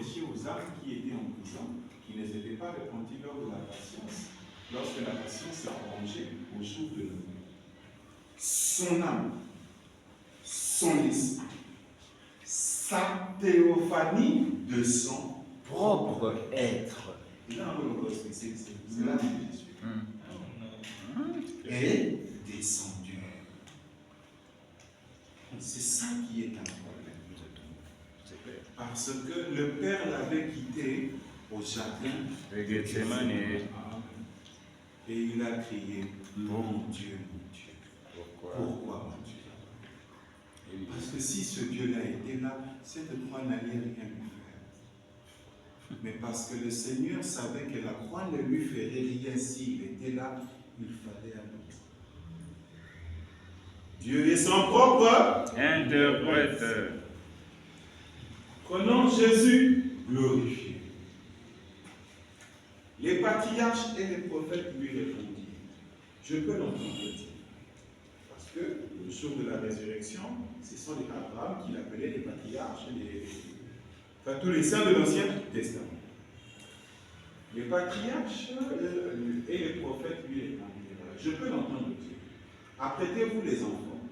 prêcher aux âmes qui étaient en prison, qui ne s'étaient pas repentis lors de la patience, lorsque la patience s'est prolongée au jour de Noé. Son âme, son esprit, sa théophanie de son Propre être. Et là, on va expliquer, c'est là que Jésus est descendu. C'est ça qui est un problème. Parce que le Père l'avait quitté au jardin de Gethsemane et il a crié, mon Dieu, pourquoi mon Dieu? Parce que si ce Dieu-là était là, cette croix n'allait rien lui faire. Mais parce que le Seigneur savait que la croix ne lui ferait rien s'il était là, il fallait un autre. Dieu est son propre interprète. Prenons Jésus glorifié. Les patriarches et les prophètes lui répondirent. Je peux l'entendre dire. Parce que le jour de la résurrection, ce sont les Abraham qu'il appelait les patriarches, enfin tous les saints de l'Ancien Testament. Les patriarches et les prophètes lui répondirent. Je peux l'entendre dire. Apprêtez-vous les enfants.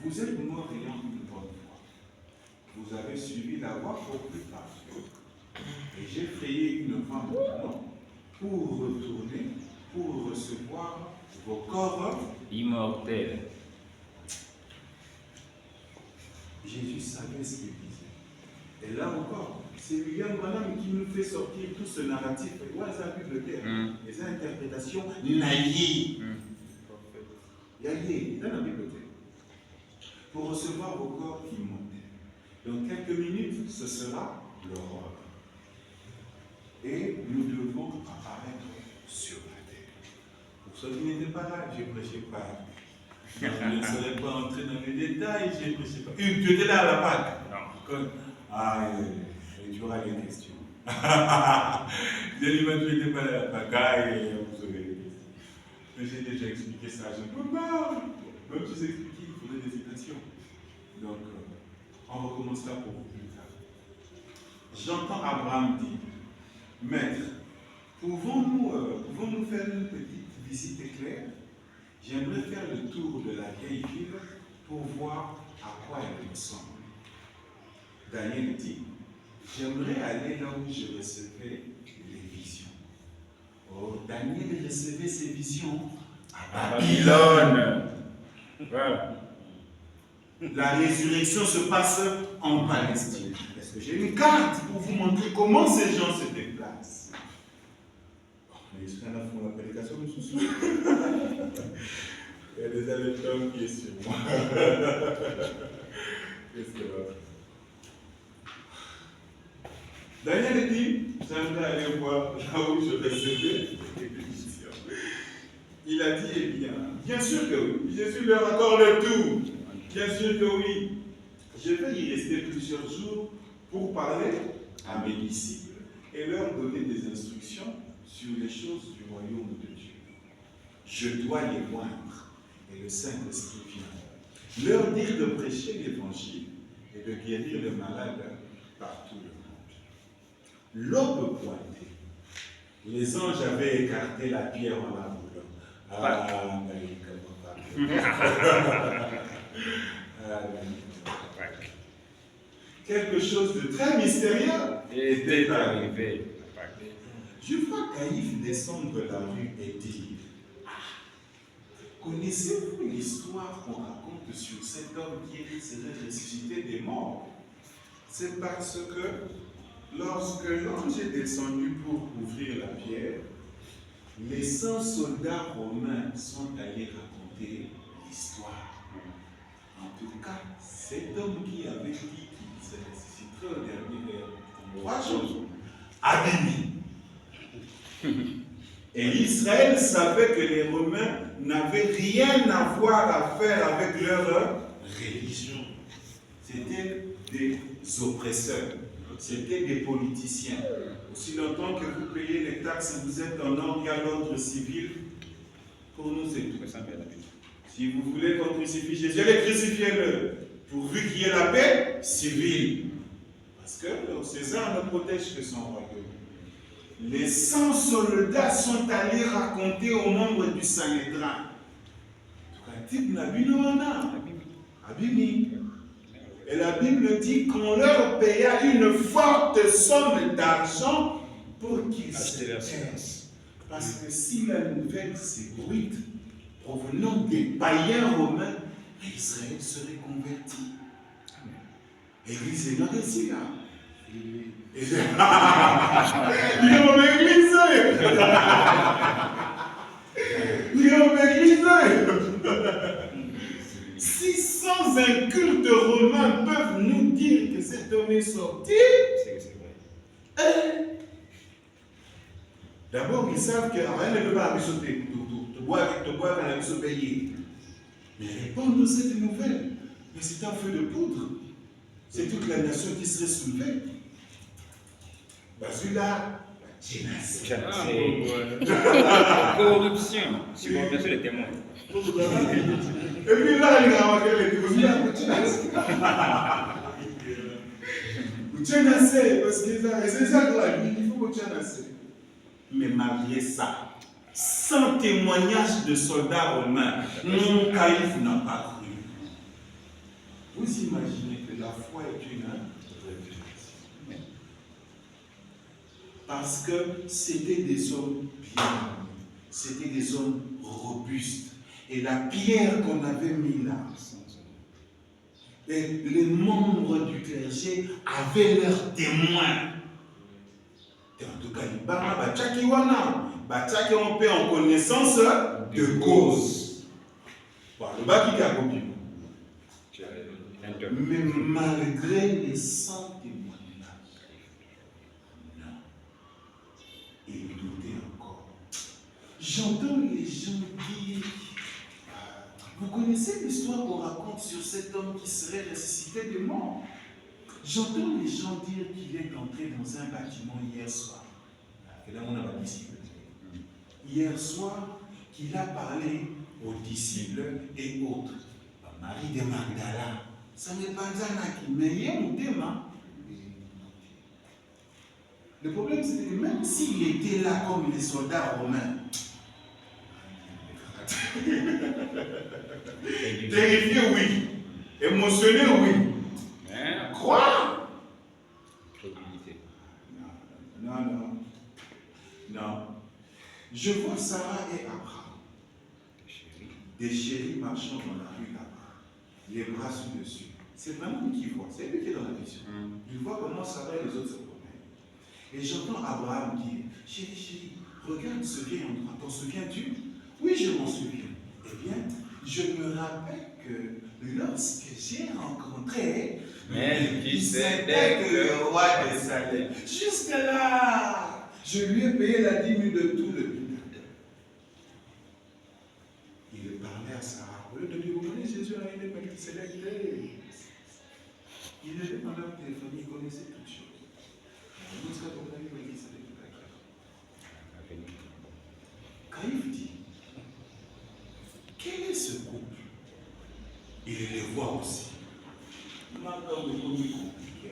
Vous êtes morts ayant une bonne foi. Vous avez suivi la voie pour plus tard. Et j'ai frayé une voie maintenant pour retourner, pour recevoir vos corps Immortel. Jésus savait ce qu'il disait. Et là encore, c'est William Branham qui nous fait sortir tout ce narratif. Ouais, c'est la bibliothèque. Les interprétations naïves. Yaïe, dans la bibliothèque. Pour recevoir vos corps immortels. Dans quelques minutes, ce sera l'aurore. Et nous devons apparaître sur la terre. Pour ceux qui n'étaient pas là, je ne prêchais pas. Je ne serais pas entré dans les détails, je ne prêchais pas. Tu étais là à la Pâque? Non. Ah, tu auras des questions. Je lui ai dit, tu n'étais pas là à la Pâque, et vous aurez des questions. Mais j'ai déjà expliqué ça, je ne peux pas. Même si c'est expliqué, il faudrait des citations. Donc, on recommencera pour vous plus tard. J'entends Abraham dire, Maître, pouvons-nous faire une petite visite éclair? J'aimerais faire le tour de la vieille ville pour voir à quoi elle ressemble. Daniel dit, j'aimerais aller là où je recevais les visions. Oh, Daniel recevait ses visions à Babylone. Voilà. La résurrection se passe en Palestine. Est-ce que j'ai une carte pour vous montrer comment ces gens se déplacent? Mais est-ce qu'on a fait la prédication, monsieur? Il y a des alertes qui est sur moi. Qu'est-ce que va? Daniel dit, j'aimerais aller voir là où je recevais les visions. Il a dit, eh bien sûr que oui. Jésus leur accorde tout. Bien sûr que oui. Je vais y rester plusieurs jours pour parler à mes disciples et leur donner des instructions sur les choses du royaume de Dieu. Je dois les moindre et le Saint-Esprit viendra. Leur dire de prêcher l'évangile et de guérir les malades par tout le monde. L'aube pointée, les anges avaient écarté la pierre en la voulant. Quelque chose de très mystérieux était arrivé. Je vois Caïphe descendre la rue et dire, connaissez-vous l'histoire qu'on raconte sur cet homme qui serait ressuscité des morts? C'est parce que lorsque l'ange est descendu pour ouvrir la pierre, les 100 soldats romains sont allés raconter l'histoire. En tout cas, cet homme qui avait dit qu'il se ressusciterait au dernier en 3 jours, abîmé. Et Israël savait que les Romains n'avaient rien à voir à faire avec leur religion. C'était des oppresseurs, c'était des politiciens. Aussi longtemps que vous payez les taxes, vous êtes en ordre, il y a l'ordre civil. Pour nous, c'est tout. Si vous voulez qu'on crucifie Jésus, allez crucifiez-le. Pourvu qu'il y ait la paix civile. Parce que César ne protège que son royaume. Les 100 soldats sont allés raconter aux membres du Sanhédrin. Et la Bible dit qu'on leur paya une forte somme d'argent pour qu'ils se taisent. Parce que si la nouvelle s'est bruite, provenant des païens romains, Israël serait converti. Église est là ici, là. Il est en église. Il est en église. Si sans un culte romain peuvent nous dire que cet homme est sorti, d'abord ils savent que rien ne peut pas sauter. Tu bois quand la mise au pays. Mais répondre à cette nouvelle, mais c'est un feu de poudre. C'est toute la nation qui serait soulevée. Basula, Corruption. Si vous bien sûr les témoins. Et puis là, il a remarqué les témoins. Vous tiens assez, parce que c'est ça que la vie, il faut que tu tiennes assez. Mais malgré ça, sans témoignage de soldats romains, mon calife n'a pas cru. Vous imaginez que la foi est une révélation. Parce que c'était des hommes bien, c'était des hommes robustes. Et la pierre qu'on avait mis là, et les membres du clergé avaient leurs témoins. En tout cas, ils ont paix en connaissance de cause. Le bas qui a copié. Mais malgré les 100 témoignages, non. Il doutait encore. J'entends les gens dire, vous connaissez l'histoire qu'on raconte sur cet homme qui serait ressuscité des morts? J'entends les gens dire qu'il est entré dans un bâtiment hier soir. Et là, on a la disciple. Hier soir, qu'il a parlé aux disciples et autres. Marie de Magdala. Ça n'est pas un qui mais il y a un thème. Le problème, c'est que même s'il était là comme les soldats romains, terrifié, oui. Émotionné, oui. Croire. Non. Je vois Sarah et Abraham, des chéris marchant dans la rue là-bas, les bras sous-dessus. C'est vraiment lui qui voit, c'est lui qui est dans la vision. Il voit comment Sarah et les autres se promènent. Et j'entends Abraham dire, chérie, regarde ce vieil endroit, t'en souviens-tu? Oui, je m'en souviens. Eh bien, je me rappelle que lorsque j'ai rencontré Melchisédek, le roi de Salem, jusque là, je lui ai payé la dîme de tout le pays. Il parlait à Sarah. Au lieu de lui demander, Jésus a aidé Melchisédek. Il était dans leur téléphone, il connaissait toutes choses. Caïphe dit, quel est ce couple? Il les voit aussi. Maintenant, le premier compliqué.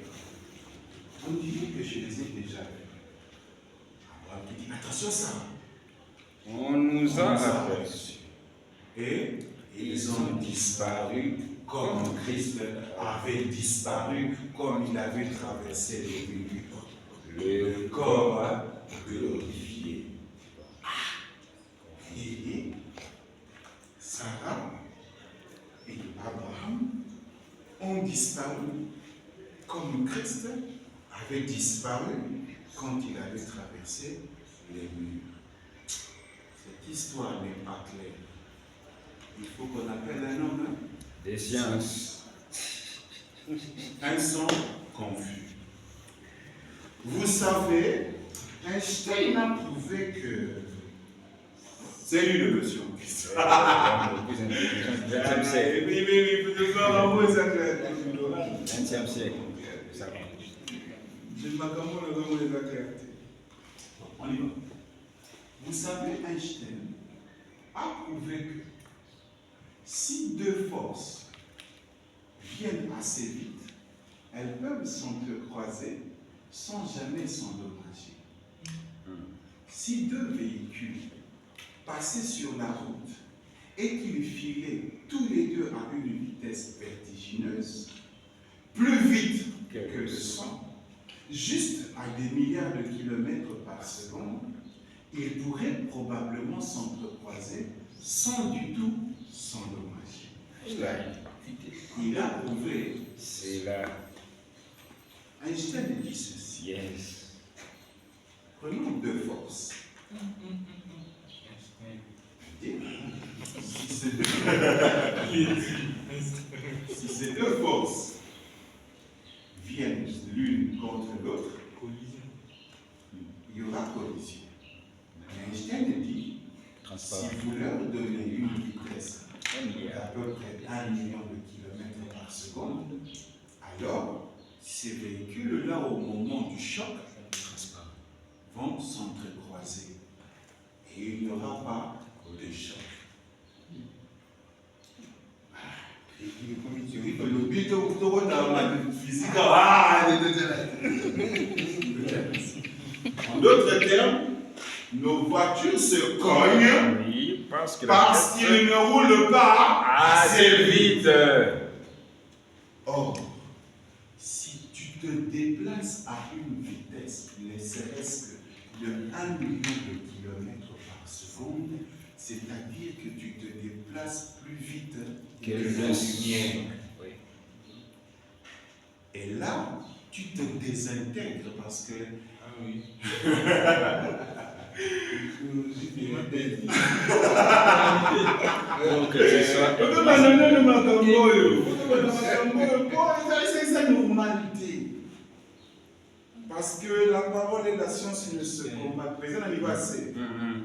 On dirait que je les ai déjà vus. Abraham qui dit, attention ça. On nous a aperçus. Et ils ont disparu comme Christ avait disparu, comme il avait traversé les murs. Le corps glorifié. Et Sarah et Abraham ont disparu comme Christ avait disparu quand il avait traversé les murs. Cette histoire n'est pas claire. Il faut qu'on appelle un homme Des sciences. Un son confus. Vous savez, Einstein a prouvé que c'est lui le monsieur. Le plus intelligent du 20e siècle. Oui, peut-être ça. 20e siècle. Je ne m'accorde pas dans les acteurs. On y va. Vous savez, Einstein a prouvé que si deux forces viennent assez vite, elles peuvent s'entrecroiser sans jamais s'endommager. Si deux véhicules passaient sur la route et qu'ils filaient tous les deux à une vitesse vertigineuse, plus vite que le son, juste à des milliards de kilomètres par seconde, ils pourraient probablement s'entrecroiser sans du tout s'endommager. Il a prouvé. C'est là. Einstein dit ceci. Yes. Prenons deux forces. Si ces deux forces viennent l'une contre l'autre, il y aura collision. Mais Einstein dit, si vous leur donnez une vitesse d'à peu près 1 million de kilomètres par seconde, alors ces véhicules-là, au moment du choc, vont s'entrecroiser. Et il n'y aura pas de choc. En d'autres termes, nos voitures se cognent Oui, parce qu'ils ne roulent pas assez vite. Or, si tu te déplaces à une vitesse, ne serait-ce que de 1 million de kilomètres par seconde, c'est-à-dire que tu te déplaces plus vite que la lumière. Oui. Et là, tu te désintègres parce que... Ah oui. Donc, c'est ça. C'est normalité. Parce que la parole et la science ne se combattent. Président l'anniversaire.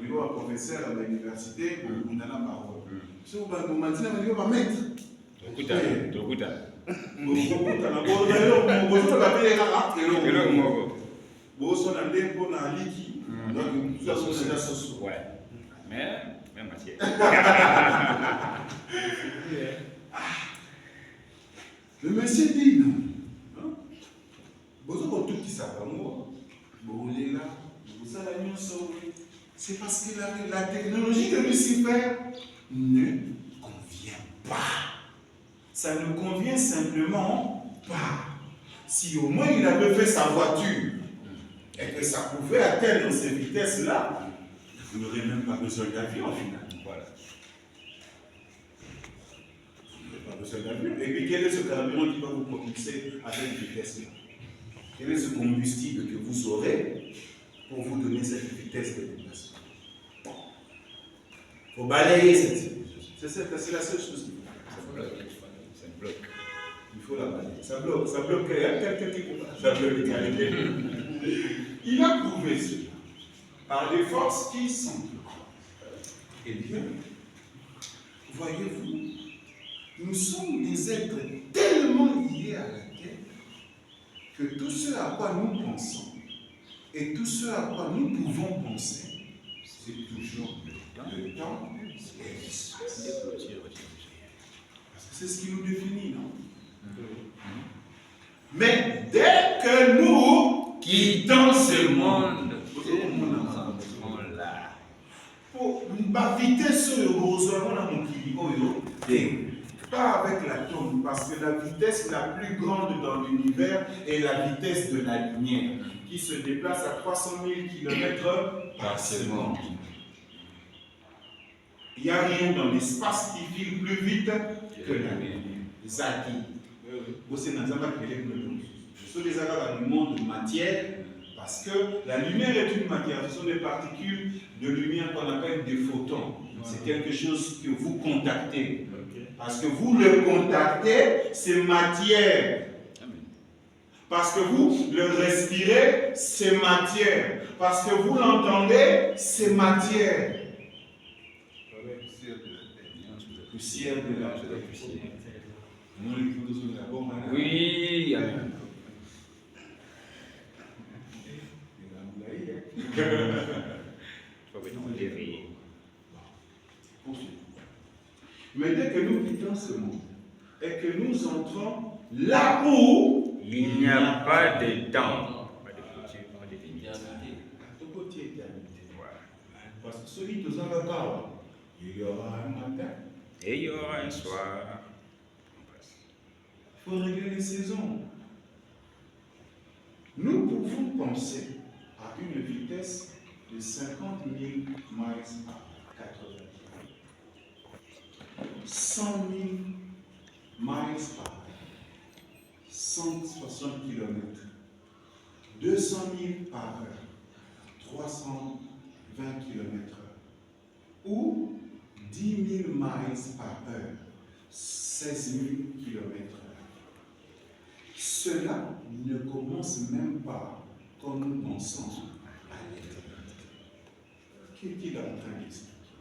Il y a un professeur à l'université, on a la parole. Si vous avez un il va mettre. Ouais. Mais, même matière. Le monsieur dit non. Tout qui c'est parce que la technologie de Lucifer ne convient pas. Ça ne convient simplement pas. Si au moins il avait fait sa voiture et que ça pouvait atteindre ces vitesses-là, vous n'aurez même pas besoin d'avion au final. Voilà. Vous n'aurez pas besoin d'avion. Et puis quel est ce carburant qui va vous propulser à cette vitesse-là? Quel est ce combustible que vous aurez pour vous donner cette vitesse de déplacement? Il faut balayer cette situation. C'est la seule chose qu'il faut. Ça bloque. Il faut la balayer. Ça bloque. Ça bloque. Il y a quelqu'un qui peut pas. Ça bloque. Il a prouvé cela par des forces qui sont. Eh bien, voyez-vous, nous sommes des êtres tellement liés à la terre que tout ce à quoi nous pensons et tout ce à quoi nous pouvons penser, c'est toujours le temps et l'espace. Parce que c'est ce qui nous définit, non? Mais dès que nous quittons ce monde, pour ma vitesse pas avec l'atome, parce que la vitesse la plus grande dans l'univers est la vitesse de la lumière, qui se déplace à 300 000 km par seconde. Il n'y a rien dans l'espace qui file plus vite que la lumière. Zaki. Vous savez, ce sont des arabes du monde de matière, parce que la lumière est une matière, ce sont des particules de lumière qu'on appelle des photons. C'est quelque chose que vous contactez. Parce que vous le contactez, c'est matière. Parce que vous le respirez, c'est matière. Parce que vous l'entendez, c'est matière. Poussière de la poussière. Oui, amen. Mais dès que nous quittons ce monde et que nous entrons là où Il n'y a pas de temps. Pas de coutume, pas de limite. Côté éternité. Voilà. Parce que celui qui dans le corps, il y aura un matin. Et il y aura un soir. Il faut régler les saisons. Nous pouvons penser à une vitesse de 50 000 miles à 80 km. 100 000 miles par heure. 160 km. 200 000 par heure. 320 km/h. Ou 10 000 miles par heure. 16 000 km/h. Cela ne commence même pas comme nous pensons à l'éternité. Qu'est-il en train d'expliquer?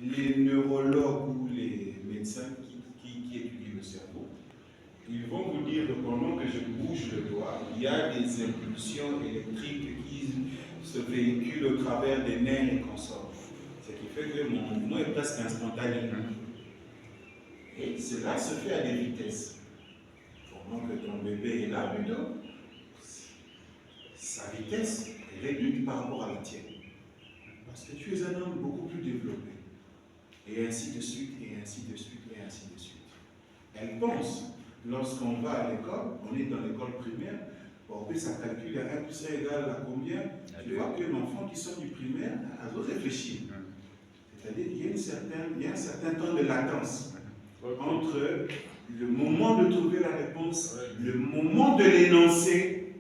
Les neurologues ou les médecins qui étudient le cerveau, ils vont vous dire que pendant que je bouge le doigt, il y a des impulsions électriques qui se véhiculent au travers des nerfs et consorts. Ce qui fait que mon mouvement est presque instantané. Et cela se fait à des vitesses. Pendant que ton bébé est là, Ludo, sa vitesse est réduite par rapport à la tienne. Parce que tu es un homme beaucoup plus développé. Et ainsi de suite, et ainsi de suite, et ainsi de suite. Elle pense, lorsqu'on va à l'école, on est dans l'école primaire, bon, ça calcule 1 plus 1 égale à combien? Tu vois que l'enfant qui sort du primaire a besoin de réfléchir. C'est-à-dire qu'il y a un certain temps de latence entre le moment de trouver la réponse, le moment de l'énoncer,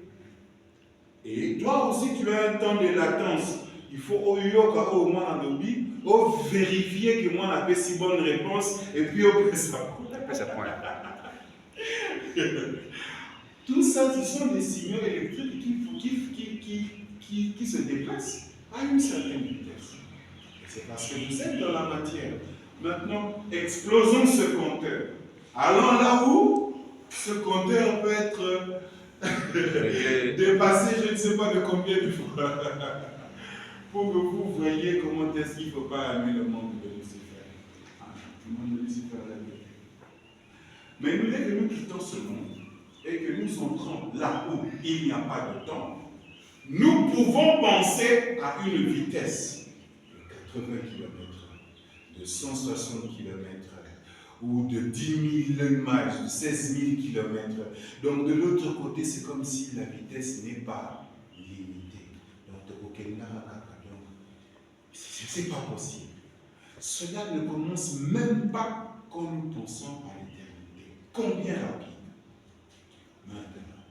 et toi aussi tu as un temps de latence. Il faut au moins vérifier que moi n'a pas si bonne réponse, et puis au plus ça point. Tout ça, ce sont des signaux électriques qui se déplacent à une certaine vitesse. C'est parce que vous êtes dans la matière. Maintenant, explosons ce compteur. Allons là où ce compteur peut être dépassé, je ne sais pas de combien de fois, pour que vous voyez comment est-ce qu'il ne faut pas aimer le monde de Lucifer. Le monde de Lucifer l'a dit. Mais nous, dès que nous quittons ce monde et que nous entrons là où il n'y a pas de temps, nous pouvons penser à une vitesse de 80 km, de 160 km, ou de 10 000 miles, de 16 000 km. Donc de l'autre côté, c'est comme si la vitesse n'est pas limitée. Donc c'est pas possible. Cela ne commence même pas quand nous pensons à l'éternité. Combien rapide? Maintenant,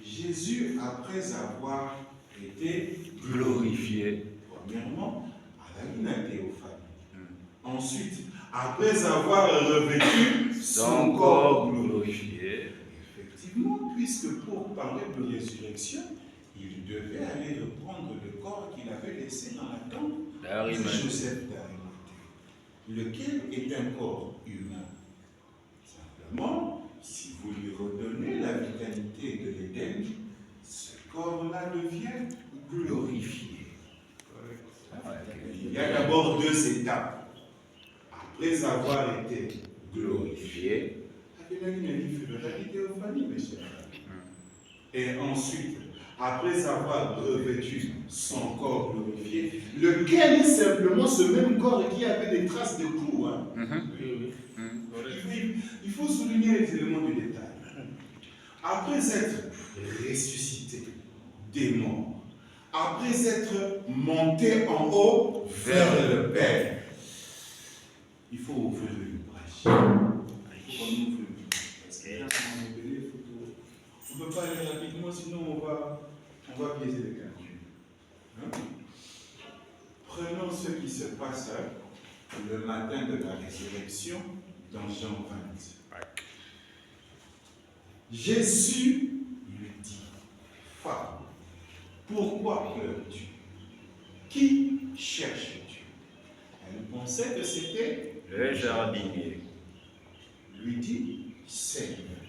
Jésus, après avoir été glorifié, premièrement, à la une théophanie. Ensuite, après avoir revêtu son corps glorifié, effectivement, puisque pour parler de résurrection, il devait aller reprendre le corps qu'il avait laissé dans la tombe de Joseph d'Arimathée, lequel est un corps humain. Simplement, si vous lui redonnez la vitalité de l'Éden, ce corps-là devient glorifié. Il y a d'abord 2 étapes. Après avoir été glorifié, et ensuite, après avoir revêtu son corps glorifié, lequel est simplement ce même corps qui avait des traces de coups. Hein? Il faut souligner les éléments du détail. Après être ressuscité des morts, après être monté en haut vers le Père, il faut ouvrir une brèche. Il faut qu'on ouvre une brèche. Parce que là, on ne peut pas aller rapidement, sinon on va biaiser les calculs. Hein? Prenons ce qui se passe le matin de la résurrection dans Jean 20. Jésus lui dit, Femme, pourquoi pleures-tu? Qui cherches-tu? Elle pensait que c'était le jardinier. Lui dit Seigneur.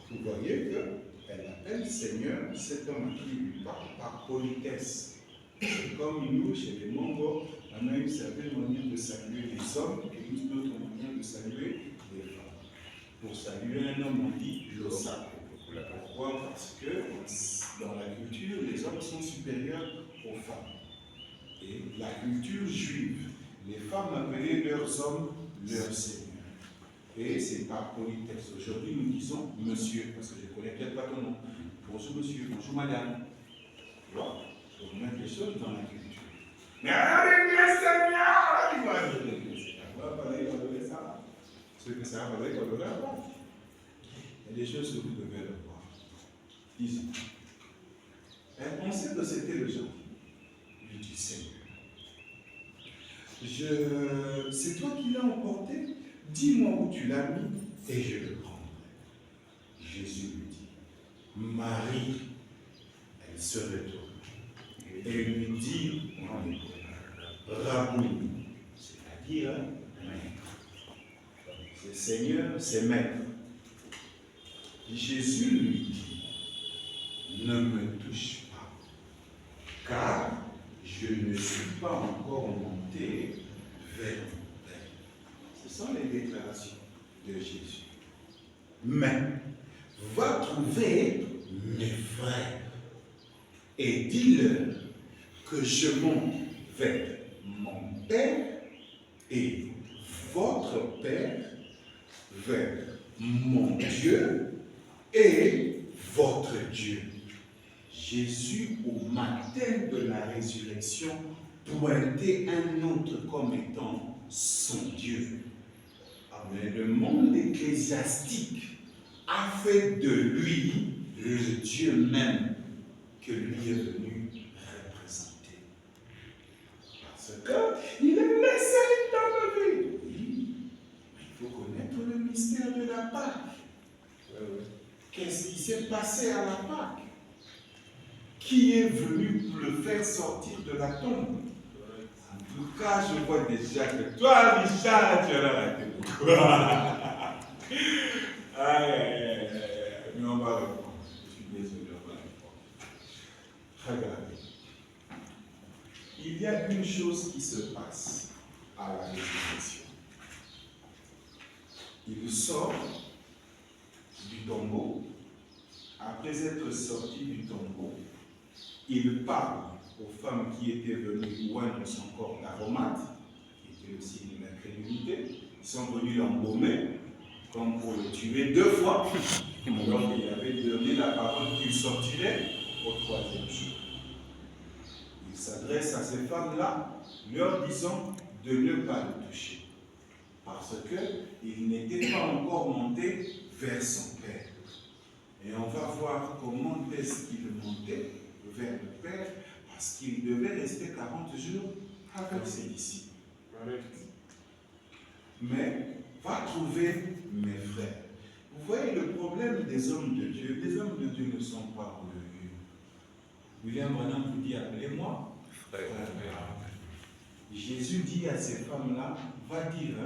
Vous voyez qu'elle appelle Seigneur cet homme à qui lui parle par politesse. Comme nous, chez les Mongos, on a une certaine manière de saluer les hommes et une autre manière de saluer les femmes. Pour saluer un homme, on dit « Losa ». Pourquoi? Parce que dans la culture, les hommes sont supérieurs aux femmes. Et la culture juive, les femmes appelaient leurs hommes leurs seigneurs. Et c'est par politesse. Aujourd'hui, nous disons monsieur, parce que je ne connais peut-être pas ton nom. Bonjour monsieur, bonjour madame. Tu vois? On met les choses dans la culture. Mais allez, bien seigneur! Il va dire ça. Ceux que ça va parler, on devrait avoir. Il y a des choses que vous devez avoir. Disons. On sait que c'était le genre du Seigneur. C'est toi qui l'as emporté, dis-moi où tu l'as mis et je le prendrai. Jésus lui dit, Marie, elle se retourne et lui dit en hébreu, Rabouni, c'est-à-dire maître. C'est Seigneur, c'est maître. Jésus lui dit, ne me touche pas, car je ne suis pas encore monté vers mon Père. Ce sont les déclarations de Jésus. Mais va trouver mes frères et dis-leur que je monte vers mon Père et votre Père, vers mon Dieu et votre Dieu. Jésus, au matin de la résurrection, pointait un autre comme étant son Dieu. Mais le monde ecclésiastique a fait de lui le Dieu même que lui est venu représenter. Parce qu'il est laissé dans la vie. Oui, mais il faut connaître le mystère de la Pâque. Qu'est-ce qui s'est passé à la Pâque? Qui est venu le faire sortir de la tombe? En tout cas, je vois déjà que toi, Richard, tu as arrêté beaucoup. Mais on va répondre. Je suis désolé, on va répondre. Regardez. Il y a une chose qui se passe à la résurrection. Il sort du tombeau. Après être sorti du tombeau, il parle aux femmes qui étaient venues oindre son corps d'aromates, qui était aussi de l'incrédulité. Ils sont venus l'embaumer, comme pour le tuer 2 fois. Donc il avait donné la parole qu'il sortirait au 3e jour. Il s'adresse à ces femmes-là, leur disant de ne pas le toucher, parce qu'il n'était pas encore monté vers son Père. Et on va voir comment est-ce qu'il montait vers le Père, parce qu'il devait rester 40 jours avec ses disciples. Mais va trouver mes frères. Vous voyez le problème des hommes de Dieu. Les hommes de Dieu ne sont pas orgueilleux. William Branham vous dit, appelez-moi frère. Jésus dit à ces femmes-là, va dire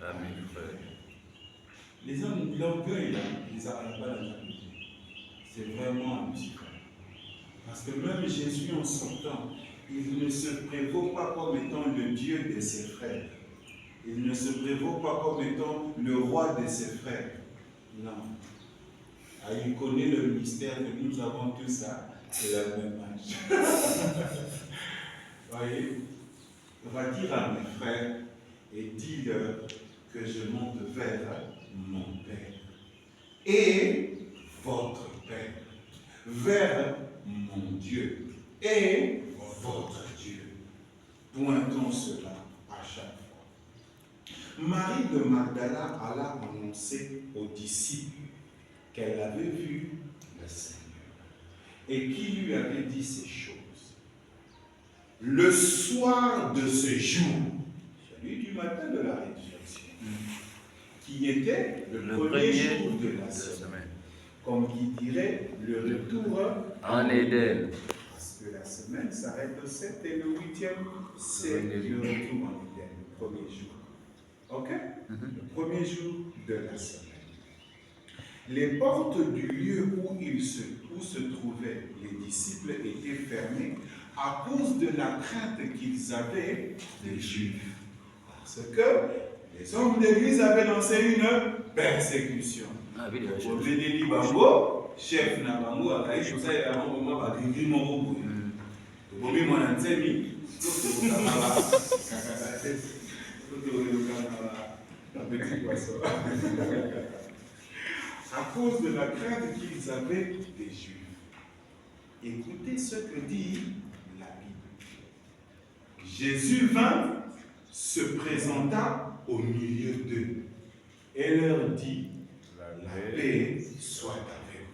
à mes frères. Les hommes de l'orgueil, les arabes, c'est vraiment un petit frère. Parce que même Jésus, en sortant, il ne se prévaut pas comme étant le Dieu de ses frères. Il ne se prévaut pas comme étant le roi de ses frères. Non. Ah, il connaît le mystère que nous avons tous ça, c'est la même âge. Voyez, on va dire à mes frères et dis-leur que je monte vers mon Père et votre Père, vers mon Dieu et votre Dieu. Pointons cela à chaque fois. Marie de Magdala alla annoncer aux disciples qu'elle avait vu le Seigneur et qui lui avait dit ces choses. Le soir de ce jour, celui du matin de la résurrection, qui était le premier jour de la semaine, comme qui dirait le retour En Éden. Parce que la semaine s'arrête au 7 et le 8e, c'est le retour en Éden, le premier jour. Ok? Le premier jour de la semaine. Les portes du lieu où se trouvaient les disciples étaient fermées à cause de la crainte qu'ils avaient des Juifs. Parce que les hommes d'église avaient lancé une persécution. Ah, oui, déjà, Au Bénéli Bango, chef na Bango, a caillé tout ça, et à un moment, bah, Gringri Moro. Bomi Mwananzemi, à cause de la crainte qu'ils avaient des Juifs. Écoutez ce que dit la Bible. Jésus vint, se présenta au milieu d'eux et leur dit, la paix soit avec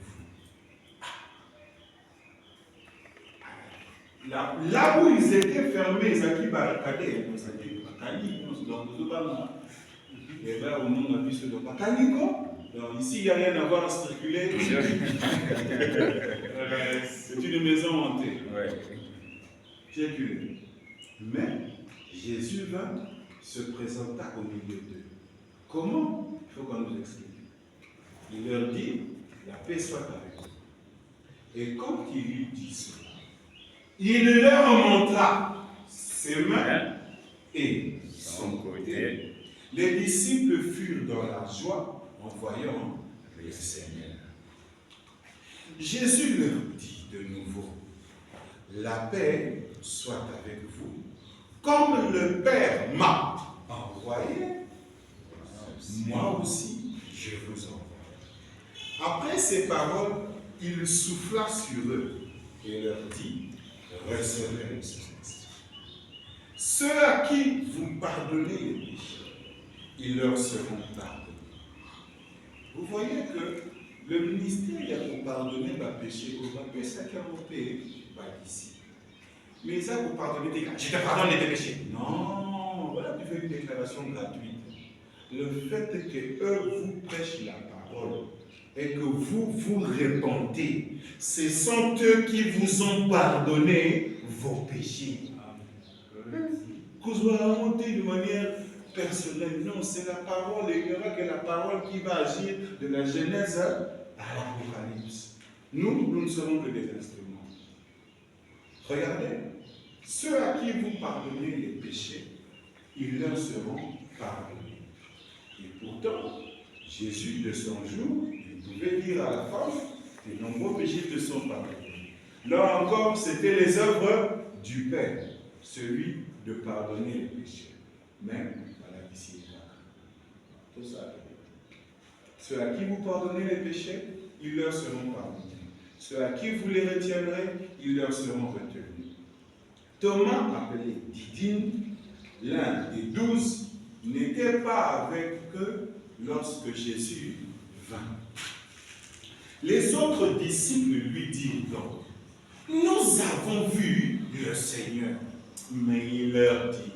vous. Là où ils étaient fermés, ils ont dit, et là, au monde, on a vu ce de Bakaliko. Alors ici, il n'y a rien à voir à circuler. C'est une maison hantée. Ouais. Circuler. Mais Jésus vint, se présenta au milieu d'eux. Comment? Il faut qu'on nous explique. Il leur dit, la paix soit avec vous. Et quand il lui dit cela, il leur montra ses mains et son côté. Les disciples furent dans la joie en voyant le Seigneur. Jésus leur dit de nouveau, la paix soit avec vous. Comme le Père m'a envoyé, moi aussi je vous envoie. Après ces paroles, il souffla sur eux et leur dit, recevez le Saint-Esprit. Ceux à qui vous pardonnez les péchés, ils leur seront pardonnés. Vous voyez que le ministère, il y a pour pardonner les péchés, on va payer ça qui a monté ici. Mais ça, vous pardonnez tes péchés. Je te pardonne tes péchés. Non, voilà, tu fais une déclaration gratuite. Le fait que eux vous prêchent la parole et que vous vous répandez, ce sont eux qui vous ont pardonné vos péchés. Que vous soyez remonté de manière personnelle. Non, c'est la parole, et il n'y aura que la parole qui va agir de la Genèse à l'Apocalypse. Nous ne serons que des instruments. Regardez, ceux à qui vous pardonnez les péchés, ils leur seront pardonnés. Et pourtant, Jésus, de son jour, il pouvait dire à la femme, tes nombreux péchés te sont pardonnés. Là encore, c'était les œuvres du Père, celui de pardonner les péchés. Même à la ici. Tout ça. Ceux à qui vous pardonnez les péchés, ils leur seront pardonnés. Ceux à qui vous les retiendrez, ils leur seront retenus. Thomas, appelé Didyme, l'un des 12, n'était pas avec eux lorsque Jésus vint. Les autres disciples lui dirent donc, nous avons vu le Seigneur. Mais il leur dit,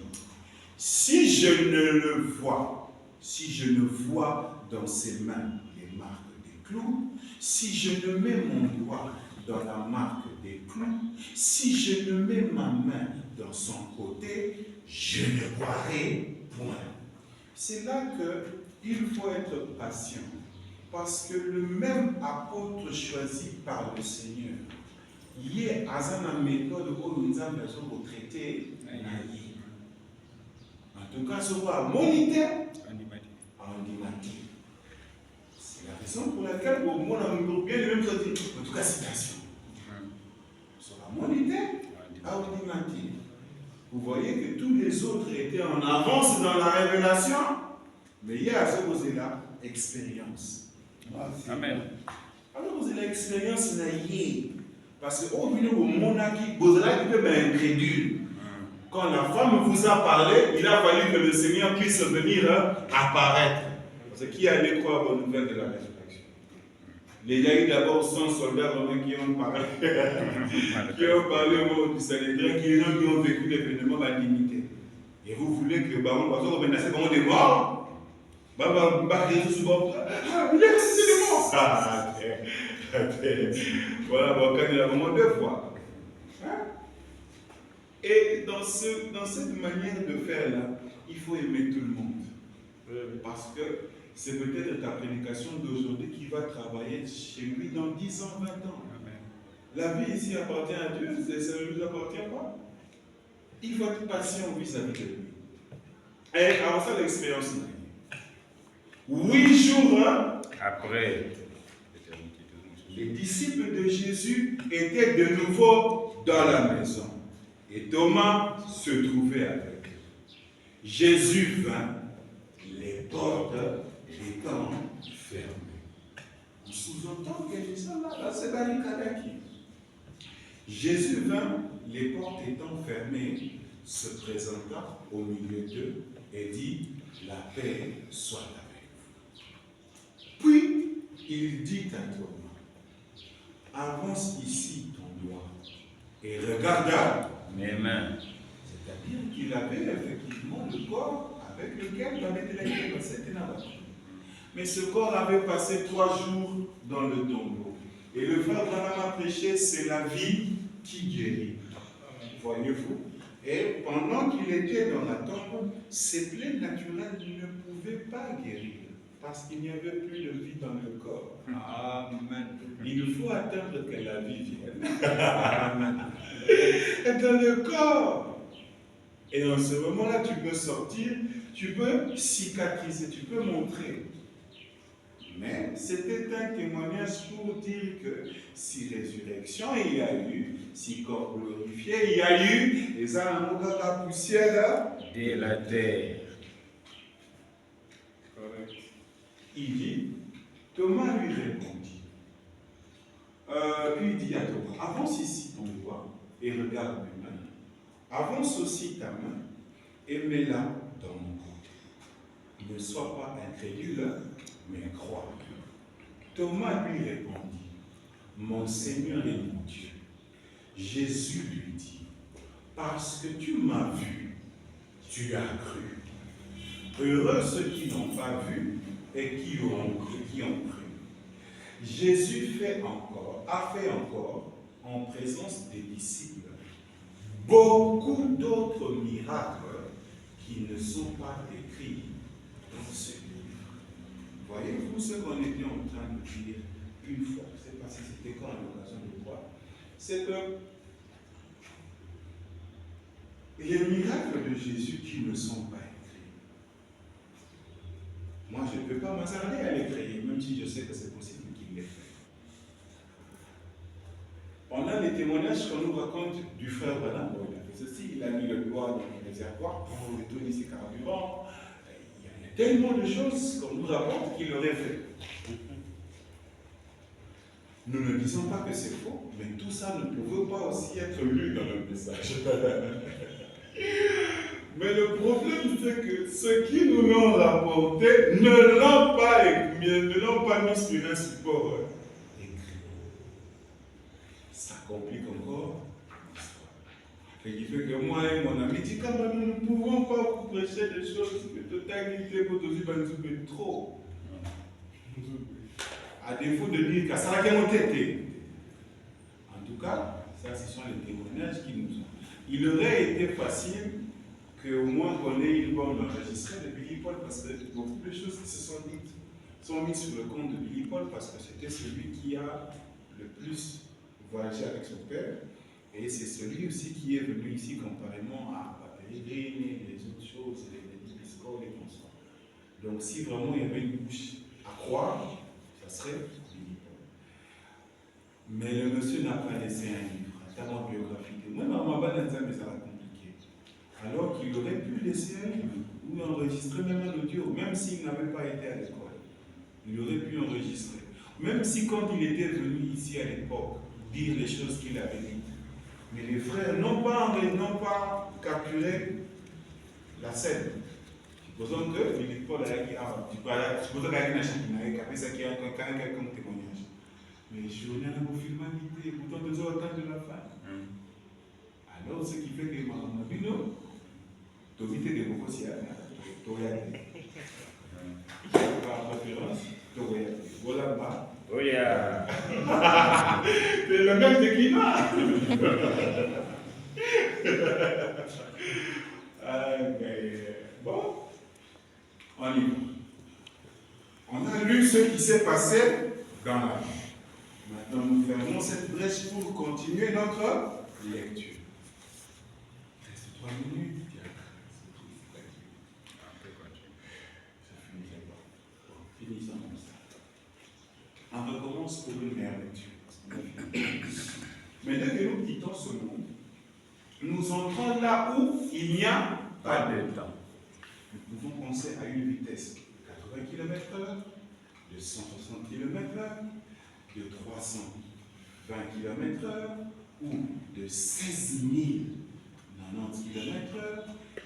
si je ne le vois, si je ne vois dans ses mains les marques des clous, si je ne mets mon doigt dans la marque des clous, si je ne mets ma main dans son côté, je ne croirai point. C'est là qu'il faut être patient, parce que le même apôtre choisi par le Seigneur, il est à une méthode où nous avons besoin de traiter. En tout cas, ce soit monité, c'est la raison pour laquelle au moins on a bien le même chose. En tout cas, citation. Sera monité, audimatique. Vous voyez que tous les autres étaient en avance dans la révélation, mais il y a ce que vous avez là, expérience. Amen. Alors vous avez l'expérience, parce que au milieu au monde qui vous avez été incrédule. Quand la femme vous a parlé, il a fallu que le Seigneur puisse venir apparaître. Parce que qui allait croire aux nouvelles de la résurrection? Il y a eu d'abord 100 soldats romains qui ont parlé, au mot du Sanhédrin, qui ont vécu l'événement d'indignité. Et vous voulez que Baron Boisson remenace Baron des morts? Baron Jésus souvent. Il est ressuscité des morts. Voilà, quand il a vraiment 2 fois. Et dans cette manière de faire là, il faut aimer tout le monde. Parce que c'est peut-être ta prédication d'aujourd'hui qui va travailler chez lui dans 10 ans, 20 ans. La vie ici appartient à Dieu, ça ne nous appartient pas. Il faut être patient vis-à-vis de lui. Et avant ça, l'expérience. 8 jours, Après. les disciples de Jésus étaient de nouveau dans la maison. Et Thomas se trouvait avec eux. Jésus vint, les portes étant fermées. On sous-entend que les gens là, c'est Barikadaki. Jésus vint, les portes étant fermées, se présenta au milieu d'eux et dit, la paix soit avec vous. Puis, il dit à Thomas, avance ici ton doigt et regarda Mes mains. c'est-à-dire qu'il avait effectivement le corps avec lequel il avait été électé dans cette énergie. Mais ce corps avait passé 3 jours dans le tombeau. Et le frère Branham a prêché, c'est la vie qui guérit. Voyez-vous? Et pendant qu'il était dans la tombe, ses plaies naturelles ne pouvaient pas guérir. Parce qu'il n'y avait plus de vie dans le corps. Amen. Il faut attendre que la vie vienne. Amen. Et dans le corps. Et en ce moment-là, tu peux sortir, tu peux cicatriser, tu peux montrer. Mais c'était un témoignage pour dire que si résurrection il y a eu, si corps glorifié il y a eu, et ça, la poussière là, De la terre. correct. Il dit, Thomas lui répondit. Puis il dit à Thomas, avance ici ton doigt et regarde mes mains. Avance aussi ta main et mets-la dans mon côté. Ne sois pas incrédule, mais crois. Thomas lui répondit, mon Seigneur et mon Dieu. Jésus lui dit, parce que tu m'as vu, tu as cru. Heureux ceux qui n'ont pas vu et qui ont cru. Jésus a fait encore, en présence des disciples, beaucoup d'autres miracles qui ne sont pas écrits dans ce livre. Voyez-vous ce qu'on était en train de dire une fois, je ne sais pas si c'était quand à l'occasion de voir, c'est que les miracles de Jésus qui ne sont pas écrits, moi je ne peux pas m'attarder à les créer, même si je sais que c'est possible qu'il les fait. On a les témoignages qu'on nous raconte du frère Branham. Il a fait ceci, il a mis le doigt dans le réservoir pour retourner ses carburants. Il y a tellement de choses qu'on nous raconte qu'il aurait fait. Nous ne disons pas que c'est faux, mais tout ça ne pouvait pas aussi être lu dans le message. Mais le problème, c'est que ceux qui nous l'ont rapporté ne l'ont pas mis sur un support écrit. Ça complique encore l'histoire. Ce qui fait que moi et mon ami disent quand même, nous ne pouvons pas vous prêcher des choses de totalité pour nous trop. À défaut de dire que ça a été. En tout cas, ça ce sont les témoignages qui nous ont. Il aurait été facile qu'au moins qu'on ait une bonne enregistrée de Billy Paul, parce que beaucoup de choses qui se sont dites sont mises sur le compte de Billy Paul, parce que c'était celui qui a le plus voyagé avec son père, et c'est celui aussi qui est venu ici comparément à Pérégrine et les autres choses, les discours et tout ça. Donc si vraiment il y avait une bouche à croire, ça serait Billy Paul. Mais le monsieur n'a pas laissé un livre, ta biographie. Moi, ma banane, ça va compliqué. Alors qu'il aurait pu laisser un livre ou enregistrer même un audio, même s'il n'avait pas été à l'école. Il aurait pu enregistrer. Même si quand il était venu ici à l'époque, dire les choses qu'il avait dites. Mais les frères n'ont pas capturé la scène. Supposons que Philippe Paul a dit, supposons qu'il y a quelconque témoignage. Mais je reviens à vos filmanités, pourtant deux heures de la fin. Alors, ce qui fait que Mamabino, tu as évité des beaucoup si tu par préférence, tu voilà bas. Oya. C'est le même de climat. Bon, on y va. On a lu ce qui s'est passé dans la vie. Maintenant, nous fermons cette brèche pour continuer notre lecture. Il reste 3 minutes. Ça finit là-bas. pense pour une meilleure lecture. Mais dès que nous quittons ce monde, nous entrons là où il n'y a pas de temps. Nous pouvons penser à une vitesse de 80 km/h, de 160 km/h, de 320 km/h ou de 16 090 km/h.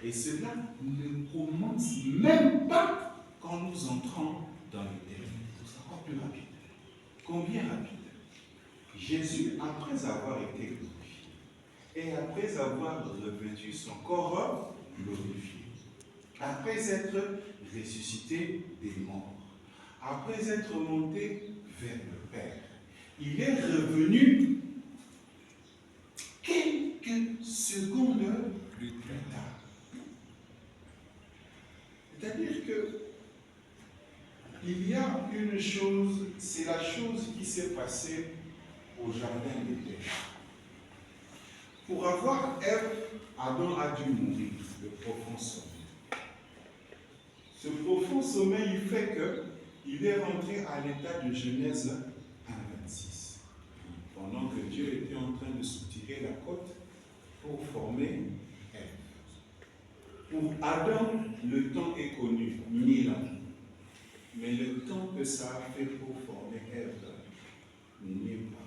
Et cela ne commence même pas quand nous entrons dans l'éternité. C'est encore plus rapide. Combien rapide? Jésus, après avoir été glorifié et après avoir revêtu son corps glorifié, après être ressuscité des morts, après être monté vers le Père, il est revenu quelques secondes plus tard. C'est-à-dire que il y a une chose, c'est la chose qui s'est passée au jardin d'Éden. Pour avoir Ève, Adam a dû mourir, le profond sommeil. Ce profond sommeil, il fait qu'il est rentré à l'état de Genèse 1,26. Pendant que Dieu était en train de soutirer la côte pour former Ève. Pour Adam, le temps est connu, 1000 ans. Mais le temps que ça a fait pour former Ève n'est pas.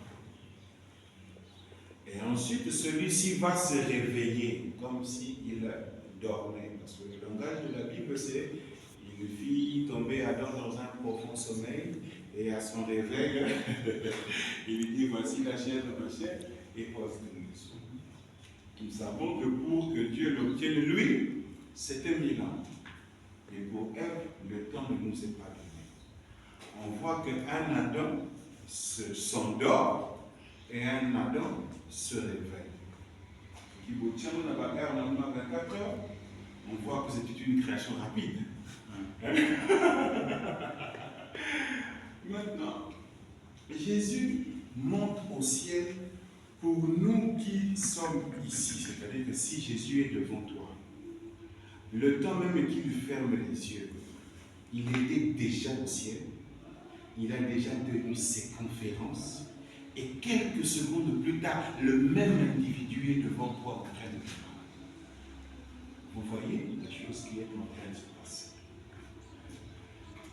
Et ensuite, celui-ci va se réveiller comme s'il dormait. Parce que le langage de la Bible, c'est une fille tombée Adam dans un profond sommeil, et à son réveil, il lui dit, voici la chair de ma chair, et pose-le dessous. Nous savons que pour que Dieu l'obtienne, lui, c'était 1000 ans. Et pour Ève, le temps ne nous est pas donné. On voit qu'un Adam s'endort et un Adam se réveille. On voit que c'était une création rapide. Maintenant, Jésus monte au ciel pour nous qui sommes ici. C'est-à-dire que si Jésus est devant toi, le temps même qu'il ferme les yeux, il était déjà au ciel, il a déjà tenu ses conférences, et quelques secondes plus tard, le même individu est devant toi en train de parler. Vous voyez la chose qui est en train de se passer.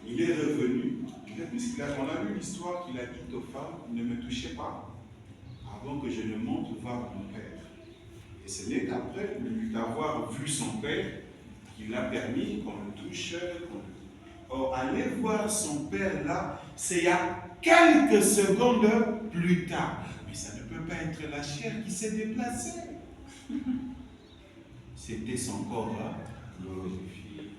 Il est revenu, on a lu l'histoire qu'il a dit aux femmes, ne me touchez pas avant que je ne monte voir mon Père. Et ce n'est qu'après d'avoir vu son Père qu'il a permis qu'on le touche. Or, aller voir son Père là, c'est il y a quelques secondes plus tard. Mais ça ne peut pas être la chair qui s'est déplacée. C'était son corps là, glorifié.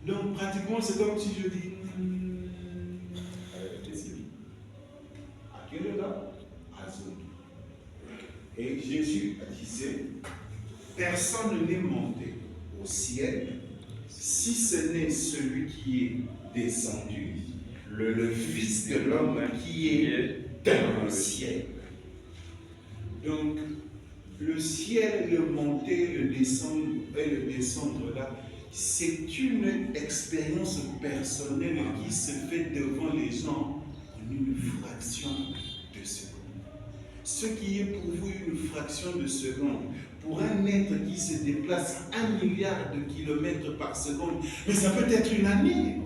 Donc pratiquement c'est comme si je dis à quelle heure? À Zone. Et Jésus disait, personne n'est monté au ciel si ce n'est celui qui est descendu, le Fils de l'homme qui est dans le ciel. Donc, le ciel, le monter, le descendre et le descendre là, c'est une expérience personnelle qui se fait devant les gens en une fraction de seconde. Ce qui est pour vous une fraction de seconde, pour un être qui se déplace 1 milliard de kilomètres par seconde, mais ça peut être une année.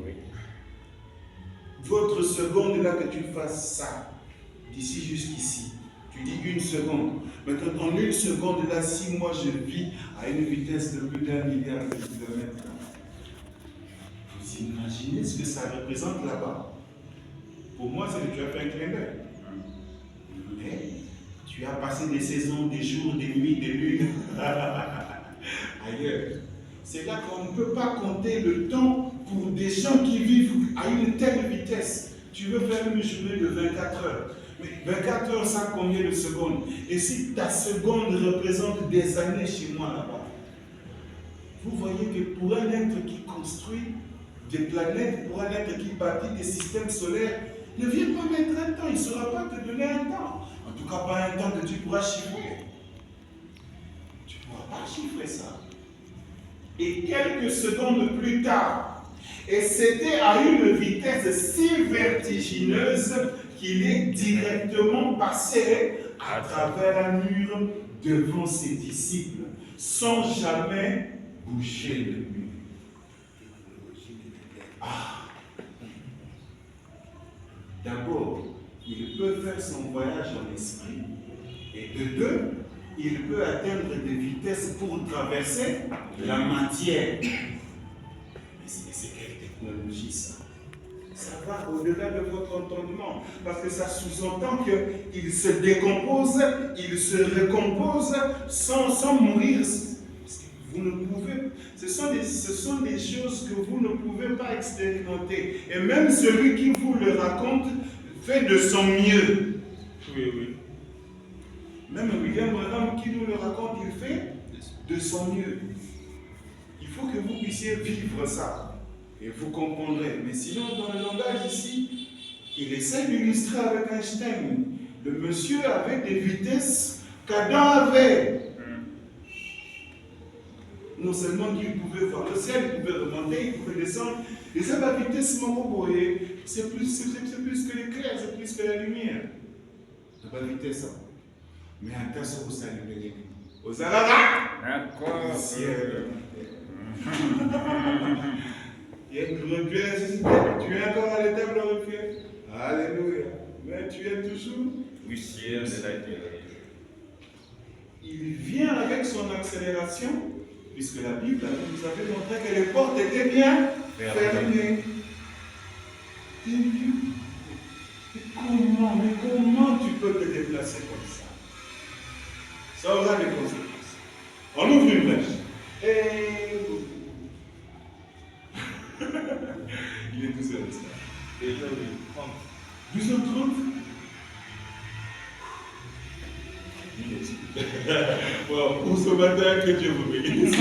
Votre seconde là que tu fasses ça, d'ici jusqu'ici, tu dis une seconde. Maintenant, en une seconde là, si moi je vis à une vitesse de plus d'1 milliard de kilomètres, vous imaginez ce que ça représente là-bas? Pour moi, c'est que tu as fait un clin d'œil. Mais tu as passé des saisons, des jours, des nuits, des lunes ailleurs. C'est là qu'on ne peut pas compter le temps pour des gens qui vivent à une telle vitesse. Tu veux faire une journée de 24 heures. Mais 24 heures, ça a combien de secondes? Et si ta seconde représente des années chez moi là-bas, vous voyez que pour un être qui construit des planètes, pour un être qui bâtit des systèmes solaires, ne viens pas mettre un temps, il ne saura pas te donner un temps. En tout cas, pas un temps que tu pourras chiffrer. Tu ne pourras pas chiffrer ça. Et quelques secondes plus tard, Et c'était à une vitesse si vertigineuse qu'il est directement passé à travers un mur devant ses disciples, sans jamais bouger le mur. D'abord, il peut faire son voyage en esprit, et de deux, il peut atteindre des vitesses pour traverser la matière. Mais c'est quelle technologie ça? Ça va au-delà de votre entendement, parce que ça sous-entend qu'il se décompose, il se recompose sans mourir. Parce que vous ne pouvez, ce sont des choses que vous ne pouvez pas expérimenter. Et même celui qui vous le raconte fait de son mieux. Oui, oui. Même William Branham qui nous le raconte, il fait de son mieux. Il faut que vous puissiez vivre ça. Et vous comprendrez. Mais sinon, dans le langage ici, il essaie d'illustrer avec Einstein. Le monsieur avait des vitesses qu'Adam avait. Non seulement qu'il pouvait voir le ciel, il pouvait remonter, il pouvait descendre. Et ça, la vitesse, c'est plus que l'éclair, c'est plus que la lumière. C'est pas vitesse. Mais en cas où ça lui aux Arabes, D'accord. ciel. Il y a une nécessité. Tu es encore à l'état glorifié. Alléluia. Mais tu es toujours. Oui, ciel de la terre. Il vient avec son accélération, puisque la Bible nous avait montré que les portes étaient bien fermées. Mais comment tu peux te déplacer comme ça? Ça aura des conséquences. On ouvre une brèche. Et il est 12h. Déjà, oui. 12h30. Wow, pour ce matin, que Dieu vous bénisse.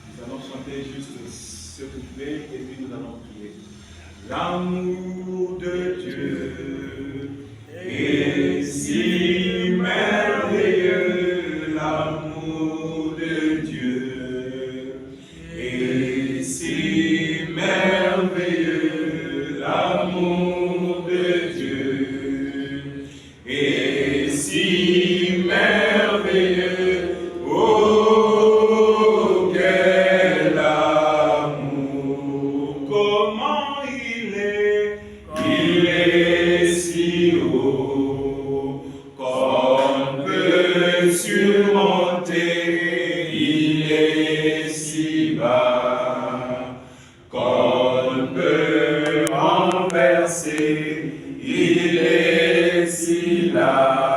Nous allons chanter juste ce couplet et puis nous allons prier. L'amour de Dieu est si merveilleux, l'amour de Dieu est si merveilleux, l'amour de Dieu est si merveilleux. Oh, quel amour, comment il est si haut, qu'on peut surmonter, il est si bas, qu'on peut renverser, il est si là.